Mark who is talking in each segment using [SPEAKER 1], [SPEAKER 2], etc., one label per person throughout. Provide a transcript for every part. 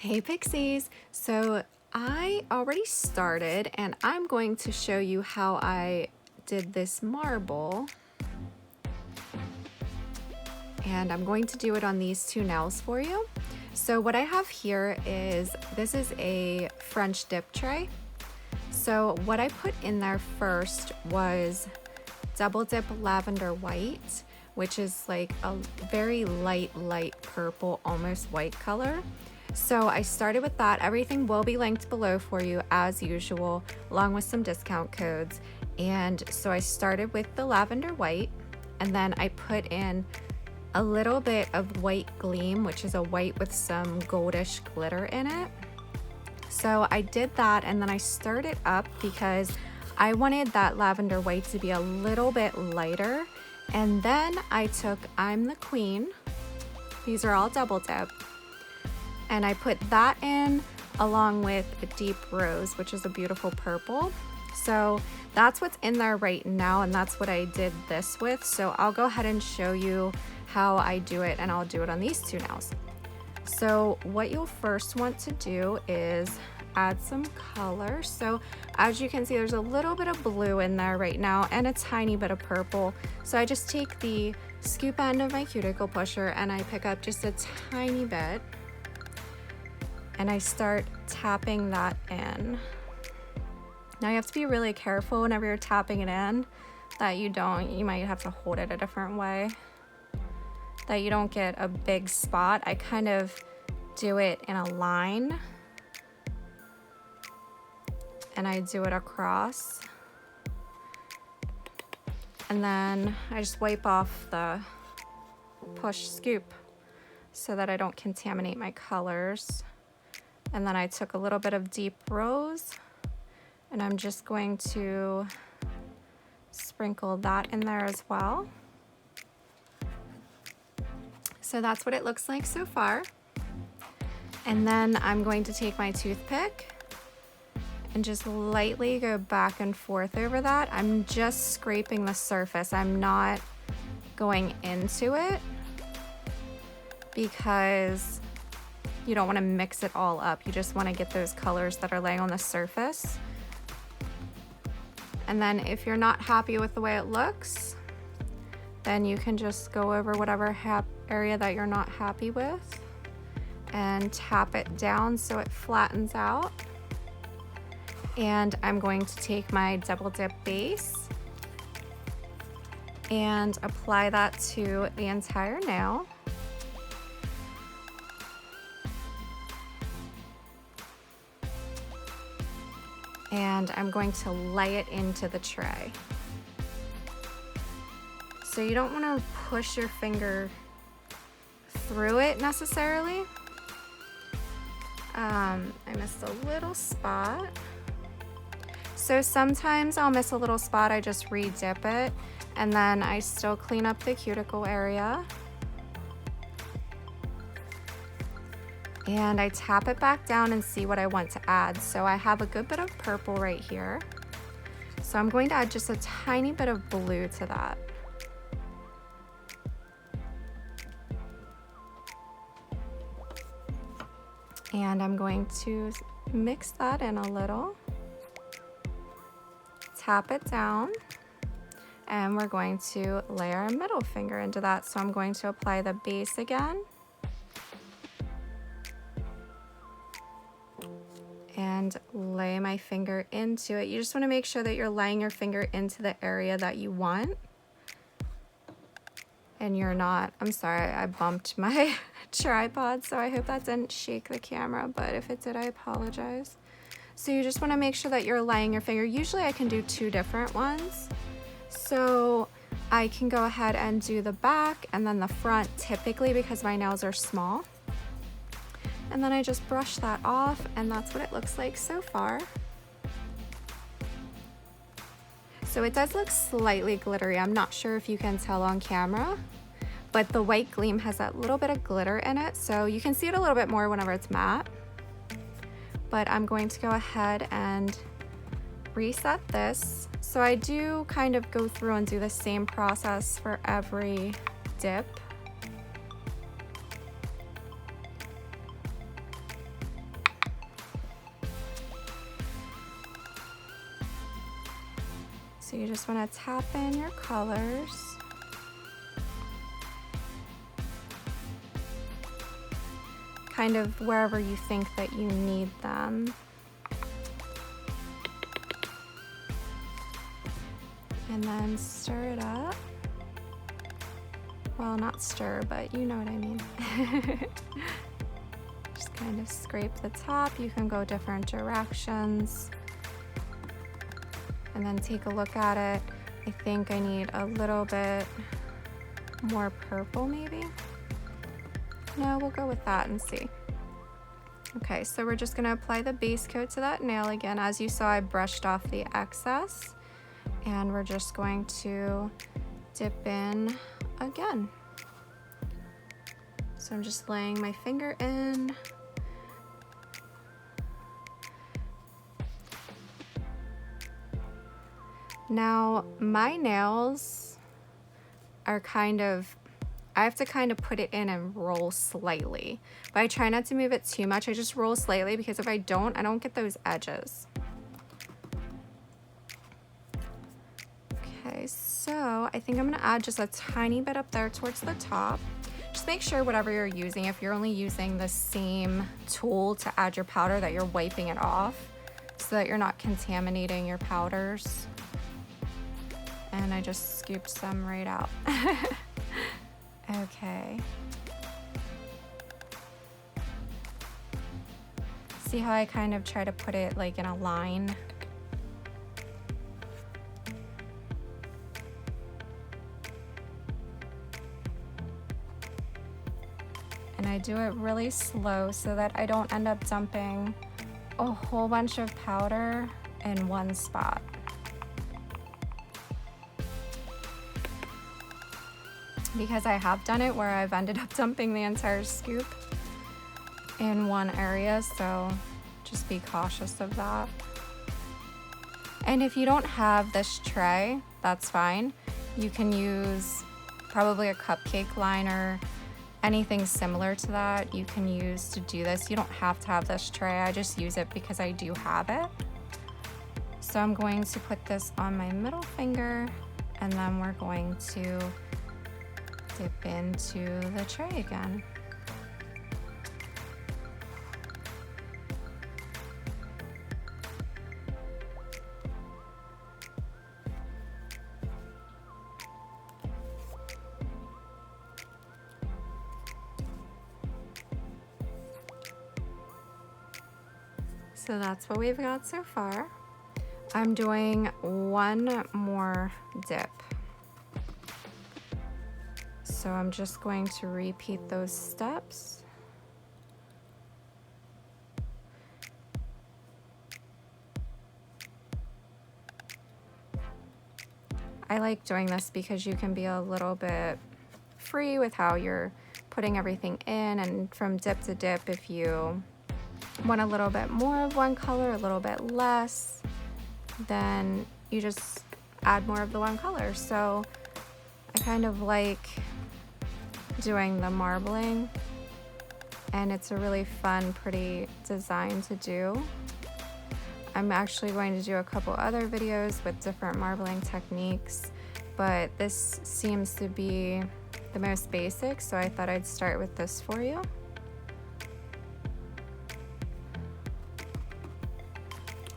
[SPEAKER 1] Hey Pixies! So I already started and I'm going to show you how I did this marble. And I'm going to do it on these two nails for you. So what I have here is, this is a French dip tray. So what I put in there first was Double Dip Lavender White, which is like a very light purple, almost white color. So I started with that. Everything will be linked below for you as usual, along with some discount codes. And so I started with the Lavender White, and then I put in a little bit of white Gleam, which is a white with some goldish glitter in it. So I did that, and then I stirred it up because I wanted that Lavender White to be a little bit lighter. And then I took I'm the Queen. These are all double dip. And I put that in along with a deep rose, which is a beautiful purple. So that's what's in there right now, and that's what I did this with. So I'll go ahead and show you how I do it, and I'll do it on these two nails. So what you'll first want to do is add some color. So as you can see, there's a little bit of blue in there right now and a tiny bit of purple. So I just take the scoop end of my cuticle pusher and I pick up just a tiny bit, and I start tapping that in. Now you have to be really careful whenever you're tapping it in that you might have to hold it a different way, that you don't get a big spot. I kind of do it in a line, and I do it across. And then I just wipe off the push scoop so that I don't contaminate my colors. And then I took a little bit of deep rose, and I'm just going to sprinkle that in there as well. So that's what it looks like so far. And then I'm going to take my toothpick and just lightly go back and forth over that. I'm just scraping the surface. I'm not going into it because you don't want to mix it all up. You just want to get those colors that are laying on the surface. And then if you're not happy with the way it looks, then you can just go over whatever area that you're not happy with and tap it down so it flattens out. And I'm going to take my double dip base and apply that to the entire nail. And I'm going to lay it into the tray. So you don't want to push your finger through it necessarily. I missed a little spot. So sometimes I'll miss a little spot, I just re-dip it, and then I still clean up the cuticle area. And I tap it back down and see what I want to add. So I have a good bit of purple right here. So I'm going to add just a tiny bit of blue to that. And I'm going to mix that in a little. Tap it down. And we're going to lay our middle finger into that. So I'm going to apply the base again. And lay my finger into it. You just want to make sure that you're laying your finger into the area that you want. And you're not, I'm sorry, I bumped my tripod, so I hope that didn't shake the camera, but if it did, I apologize. So you just want to make sure that you're laying your finger. Usually I can do two different ones. So I can go ahead and do the back and then the front, typically because my nails are small. And then I just brush that off, and that's what it looks like so far. So it does look slightly glittery. I'm not sure if you can tell on camera, but the white Gleam has that little bit of glitter in it, so you can see it a little bit more whenever it's matte. But I'm going to go ahead and reset this. So I do kind of go through and do the same process for every dip. you just want to tap in your colors. Kind of wherever you think that you need them. And then stir it up. Well, not stir, but you know what I mean. Just kind of scrape the top. You can go different directions. And then take a look at it. I think I need a little bit more purple maybe. No, we'll go with that and see. Okay, so we're just gonna apply the base coat to that nail again. As you saw, I brushed off the excess. And we're just going to dip in again. So I'm just laying my finger in. Now, my nails are kind of, I have to kind of put it in and roll slightly. But I try not to move it too much. I just roll slightly because if I don't get those edges. Okay, so I think I'm gonna add just a tiny bit up there towards the top. Just make sure whatever you're using, if you're only using the same tool to add your powder, that you're wiping it off so that you're not contaminating your powders. And I just scooped some right out. Okay. See how I kind of try to put it like in a line? And I do it really slow so that I don't end up dumping a whole bunch of powder in one spot. Because I have done it where I've ended up dumping the entire scoop in one area, so just be cautious of that. And if you don't have this tray, that's fine. You can use probably a cupcake liner, anything similar to that you can use to do this. You don't have to have this tray. I just use it because I do have it. So I'm going to put this on my middle finger, and then we're going to dip into the tray again. So that's what we've got so far. I'm doing one more dip. So I'm just going to repeat those steps. I like doing this because you can be a little bit free with how you're putting everything in, and from dip to dip, if you want a little bit more of one color, a little bit less, then you just add more of the one color. So I kind of like doing the marbling, and it's a really fun, pretty design to do. I'm actually going to do a couple other videos with different marbling techniques, but this seems to be the most basic, so I thought I'd start with this for you.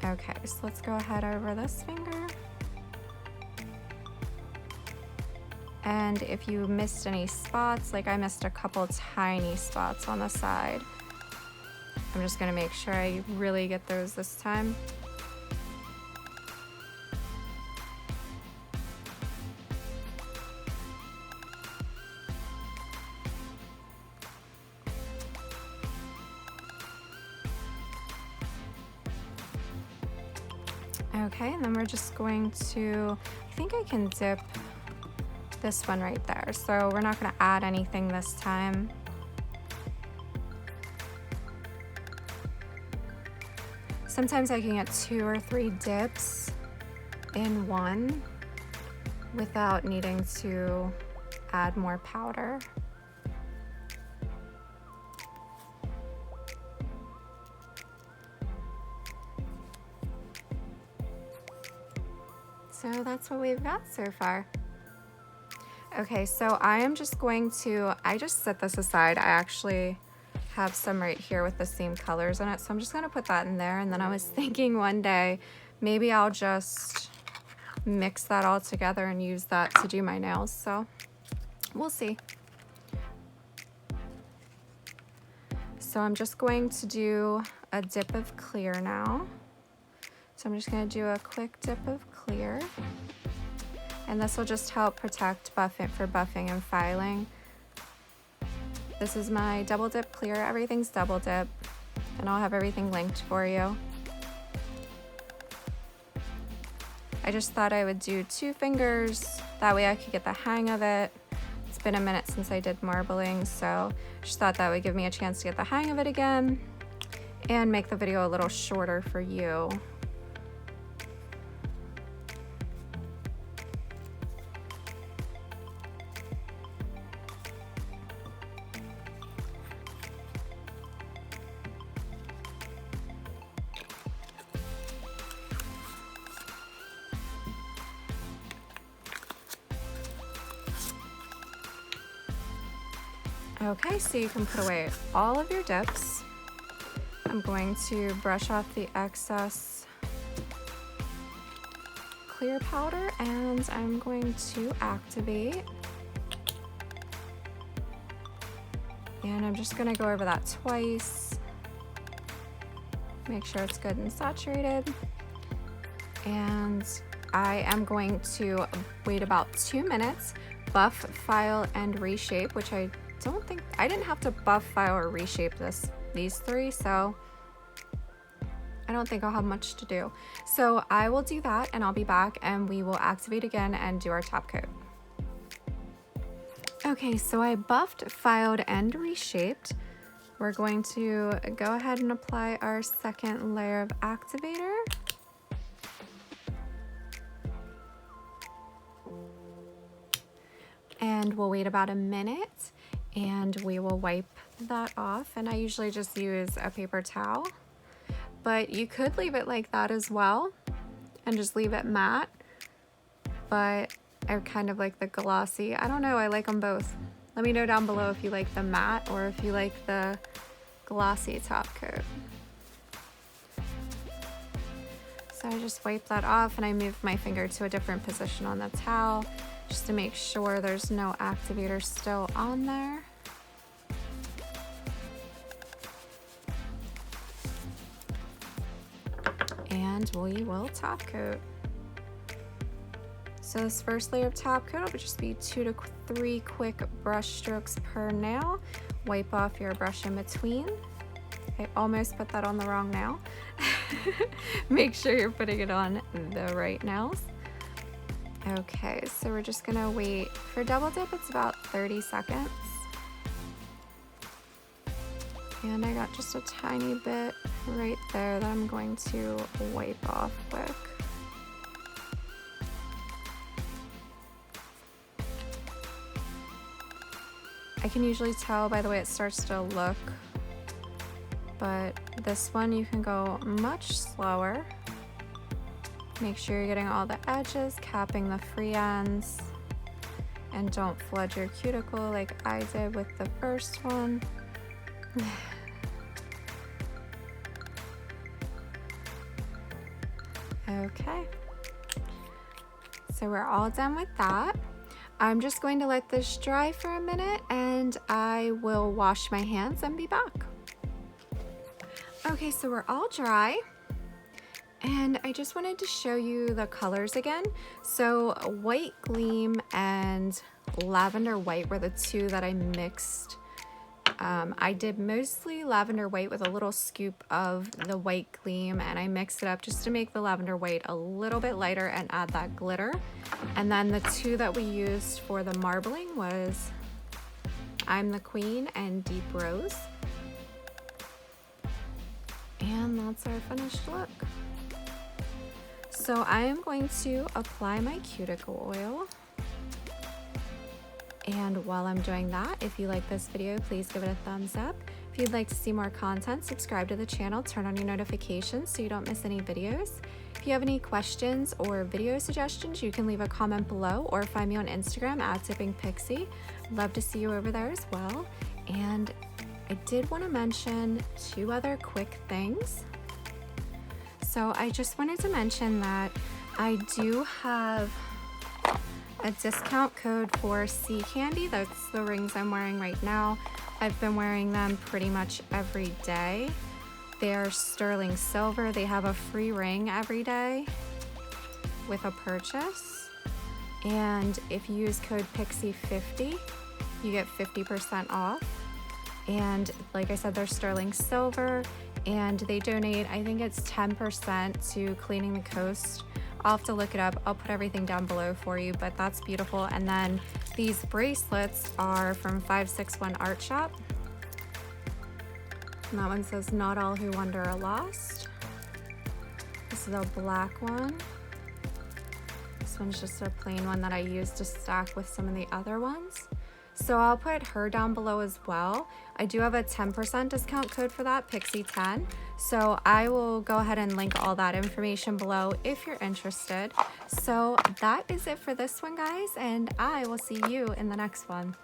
[SPEAKER 1] Okay, so let's go ahead over this finger. And if you missed any spots, like I missed a couple tiny spots on the side, I'm just gonna make sure I really get those this time. Okay, and then we're just going to, I think I can dip this one right there. So we're not gonna add anything this time. Sometimes I can get 2 or 3 dips in one without needing to add more powder. So So that's what we've got so far. Okay, so I am just going to, I just set this aside. I actually have some right here with the same colors in it, so I'm just gonna put that in there. And then I was thinking one day, maybe I'll just mix that all together and use that to do my nails, so we'll see. So I'm just going to do a dip of clear now. So I'm just gonna do a quick dip of clear. And this will just help protect buffing and filing. This is my double dip clear. Everything's double dip, and I'll have everything linked for you. I just thought I would do 2 fingers. That way I could get the hang of it. It's been a minute since I did marbling, so just thought that would give me a chance to get the hang of it again and make the video a little shorter for you. Okay, so you can put away all of your dips. I'm going to brush off the excess clear powder and I'm going to activate. And I'm just gonna go over that twice. Make sure it's good and saturated. And I am going to wait about 2 minutes, buff, file, and reshape, which I didn't have to buff, file, or reshape these 3, so I don't think I'll have much to do. So I will do that and I'll be back and we will activate again and do our top coat. Okay, so I buffed, filed, and reshaped. We're going to go ahead and apply our second layer of activator. And we'll wait about a minute and we will wipe that off. And I usually just use a paper towel, but you could leave it like that as well and just leave it matte. But I kind of like the glossy. I don't know, I like them both. Let me know down below if you like the matte or if you like the glossy top coat. So I just wipe that off and I move my finger to a different position on the towel just to make sure there's no activator still on there. And we will top coat. So this first layer of top coat will just be 2 to 3 quick brush strokes per nail. Wipe off your brush in between. I almost put that on the wrong nail. Make sure you're putting it on the right nails. Okay, so we're just gonna wait. For double dip, it's about 30 seconds. And I got just a tiny bit right there that I'm going to wipe off quick. I can usually tell by the way it starts to look, but this one you can go much slower. Make sure you're getting all the edges, capping the free ends, and don't flood your cuticle like I did with the first one. Okay, so we're all done with that. I'm just going to let this dry for a minute and I will wash my hands and be back. Okay, so we're all dry. And I just wanted to show you the colors again. So White Gleam and Lavender White were the 2 that I mixed. I did mostly Lavender White with a little scoop of the White Gleam, and I mixed it up just to make the Lavender White a little bit lighter and add that glitter. And then the 2 that we used for the marbling was I'm the Queen and Deep Rose. And that's our finished look. So I am going to apply my cuticle oil. And while I'm doing that, if you like this video, please give it a thumbs up. If you'd like to see more content, subscribe to the channel, turn on your notifications so you don't miss any videos. If you have any questions or video suggestions, you can leave a comment below or find me on Instagram at DippingPixie. Love to see you over there as well. And I did want to mention 2 other quick things. So I just wanted to mention that I do have a discount code for Sea Candy. That's the rings I'm wearing right now. I've been wearing them pretty much every day. They're sterling silver. They have a free ring every day with a purchase. And if you use code Pixie50, you get 50% off. And like I said, they're sterling silver, and they donate, I think it's 10% to cleaning the coast. I'll have to look it up. I'll put everything down below for you, but that's beautiful. And then these bracelets are from 561 Art Shop. And that one says, "Not all who wander are lost." This is a black one. This one's just a plain one that I use to stack with some of the other ones. So I'll put her down below as well. I do have a 10% discount code for that, Pixie10. So I will go ahead and link all that information below if you're interested. So that is it for this one, guys, and I will see you in the next one.